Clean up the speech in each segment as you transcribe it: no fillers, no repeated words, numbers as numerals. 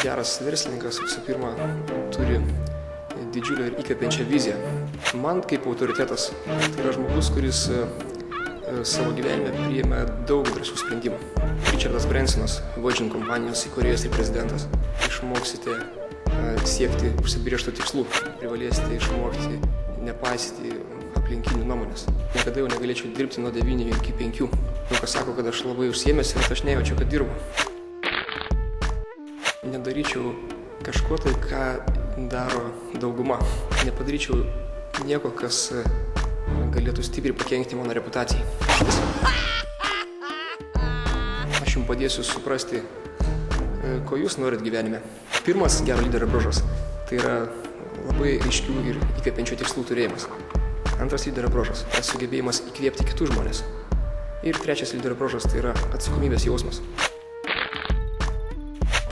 Geras verslininkas visų pirma turi didžiulę ir įkvepiančią viziją. Man kaip autoritetas tai yra žmogus, kuris savo gyvenime priėmė daug drąsių sprendimų. Richardas Bransonas, Virgin kompanijos įkūrėjas ir prezidentas. Išmoksite siekti užsibrėžtų tikslų, privalėsite išmokti nepaisyti aplinkinių nuomonės. Niekada jau negalėčiau dirbti nuo 9 iki 5. Daug kas sako, kad aš labai užsiėmęs ir aš nejaučiu, kad dirbu. Nedaryčiau kažko tai, ką daro dauguma. Nepadaryčiau nieko, kas galėtų stipriai pakenkti mano reputacijai. Aš jums padėsiu suprasti, ko jūs norit gyvenime. Pirmas gero lyderio bruožas – tai yra labai aiškių ir įkvepiančių tikslų turėjimas. Antras lyderio bruožas – sugebėjimas įkvėpti kitus žmonės. Ir trečias lyderio bruožas – tai yra atsakomybės jausmas.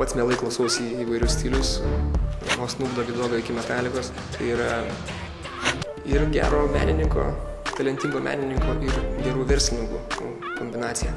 Pats mielai klausausi įvairius stilius, nuo Snoop Doggo iki Metallicos. Tai yra ir gero menininko, talentingo menininko ir gerų verslininkų kombinacija.